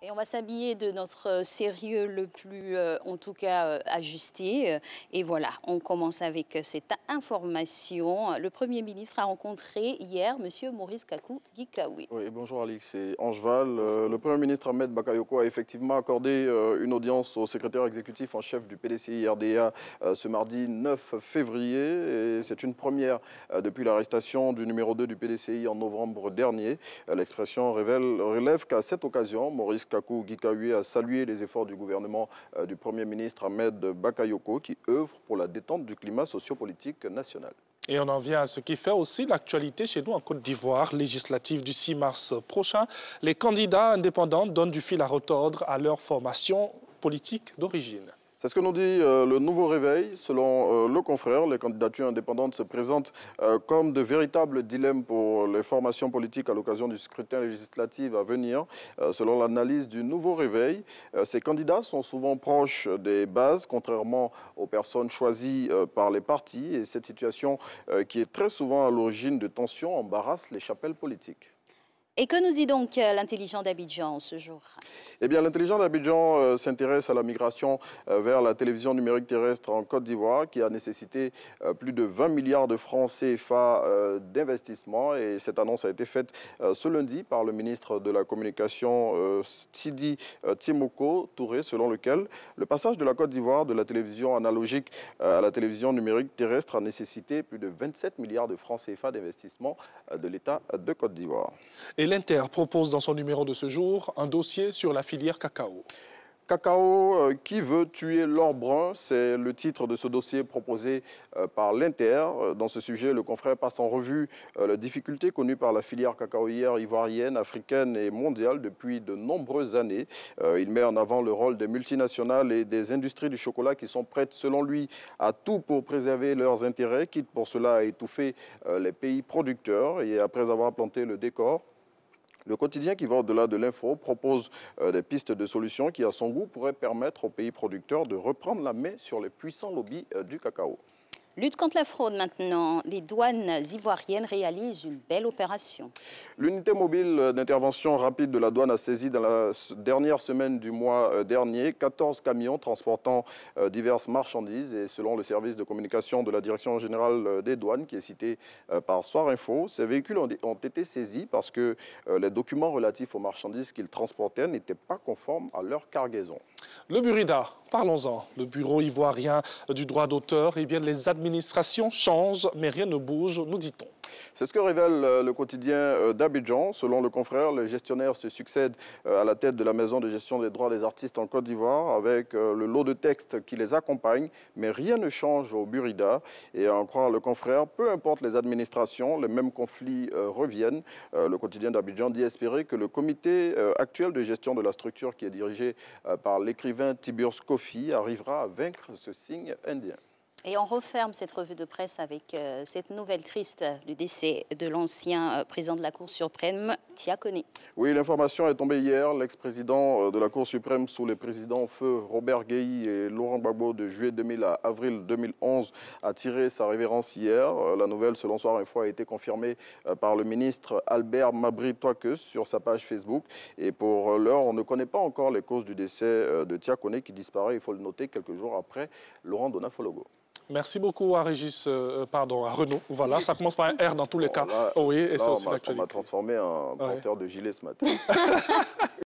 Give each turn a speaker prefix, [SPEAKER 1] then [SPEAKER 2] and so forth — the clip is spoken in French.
[SPEAKER 1] Et on va s'habiller de notre sérieux le plus, en tout cas, ajusté. Et voilà, on commence avec cette information. Le Premier ministre a rencontré hier M. Maurice Kakou Gikawi.
[SPEAKER 2] Oui, bonjour Alix, c'est Angeval. Le Premier ministre Ahmed Bakayoko a effectivement accordé une audience au secrétaire exécutif en chef du PDCI RDA ce mardi 9 février. Et c'est une première depuis l'arrestation du numéro 2 du PDCI en novembre dernier. L'expression relève qu'à cette occasion, Maurice Kakou Gikawi a salué les efforts du gouvernement du Premier ministre Ahmed Bakayoko qui œuvre pour la détente du climat sociopolitique national.
[SPEAKER 3] Et on en vient à ce qui fait aussi l'actualité chez nous en Côte d'Ivoire, législative du 6 mars prochain. Les candidats indépendants donnent du fil à retordre à leur formation politique d'origine.
[SPEAKER 2] C'est ce que nous dit le Nouveau Réveil. Selon le confrère, les candidatures indépendantes se présentent comme de véritables dilemmes pour les formations politiques à l'occasion du scrutin législatif à venir. Selon l'analyse du Nouveau Réveil, ces candidats sont souvent proches des bases, contrairement aux personnes choisies par les partis. Et cette situation, qui est très souvent à l'origine de tensions, embarrasse les chapelles politiques.
[SPEAKER 1] Et que nous dit donc l'intelligent d'Abidjan ce jour?
[SPEAKER 2] Eh bien, l'intelligent d'Abidjan s'intéresse à la migration vers la télévision numérique terrestre en Côte d'Ivoire, qui a nécessité plus de 20 milliards de francs CFA d'investissement. Et cette annonce a été faite ce lundi par le ministre de la Communication, Sidi Timoko Touré, selon lequel le passage de la Côte d'Ivoire de la télévision analogique à la télévision numérique terrestre a nécessité plus de 27 milliards de francs CFA d'investissement de l'État de Côte d'Ivoire.
[SPEAKER 3] Et l'Inter propose dans son numéro de ce jour un dossier sur la filière cacao.
[SPEAKER 2] Cacao qui veut tuer l'or brun, c'est le titre de ce dossier proposé par l'Inter. Dans ce sujet, le confrère passe en revue les difficultés connues par la filière cacaoyère ivoirienne, africaine et mondiale depuis de nombreuses années. Il met en avant le rôle des multinationales et des industries du chocolat qui sont prêtes, selon lui, à tout pour préserver leurs intérêts, quitte pour cela à étouffer les pays producteurs. Et après avoir planté le décor, le quotidien qui va au-delà de l'info propose des pistes de solutions qui, à son goût, pourraient permettre aux pays producteurs de reprendre la main sur les puissants lobbies du cacao.
[SPEAKER 1] Lutte contre la fraude maintenant. Les douanes ivoiriennes réalisent une belle opération.
[SPEAKER 2] L'unité mobile d'intervention rapide de la douane a saisi dans la dernière semaine du mois dernier 14 camions transportant diverses marchandises. Et selon le service de communication de la Direction générale des douanes, qui est cité par Soir Info, ces véhicules ont été saisis parce que les documents relatifs aux marchandises qu'ils transportaient n'étaient pas conformes à leur cargaison.
[SPEAKER 3] Le Burida, parlons-en. Le bureau ivoirien du droit d'auteur, eh bien les administrations changent, mais rien ne bouge, nous dit-on.
[SPEAKER 2] C'est ce que révèle le quotidien d'Abidjan. Selon le confrère, les gestionnaires se succèdent à la tête de la maison de gestion des droits des artistes en Côte d'Ivoire avec le lot de textes qui les accompagne, mais rien ne change au Burida. Et à en croire le confrère, peu importe les administrations, les mêmes conflits reviennent. Le quotidien d'Abidjan dit espérer que le comité actuel de gestion de la structure, qui est dirigé par l'écrivain Tiburce Kofi, arrivera à vaincre ce signe indien.
[SPEAKER 1] Et on referme cette revue de presse avec cette nouvelle triste du décès de l'ancien président de la Cour suprême, Tiakone.
[SPEAKER 2] Oui, l'information est tombée hier. L'ex-président de la Cour suprême sous les présidents feu Robert Guéhi et Laurent Gbagbo de juillet 2000 à avril 2011 a tiré sa révérence hier. La nouvelle, selon Soir Info, a été confirmée par le ministre Albert Mabry-Toikeus sur sa page Facebook. Et pour l'heure, on ne connaît pas encore les causes du décès de Tiakone qui disparaît, il faut le noter, quelques jours après Laurent Donafologo.
[SPEAKER 3] Merci beaucoup à Renaud. Voilà, ça commence par un R dans tous les cas.
[SPEAKER 2] Là,
[SPEAKER 3] oui, et c'est aussi
[SPEAKER 2] l'actualité. On m'a transformé en porteur de gilet ce matin.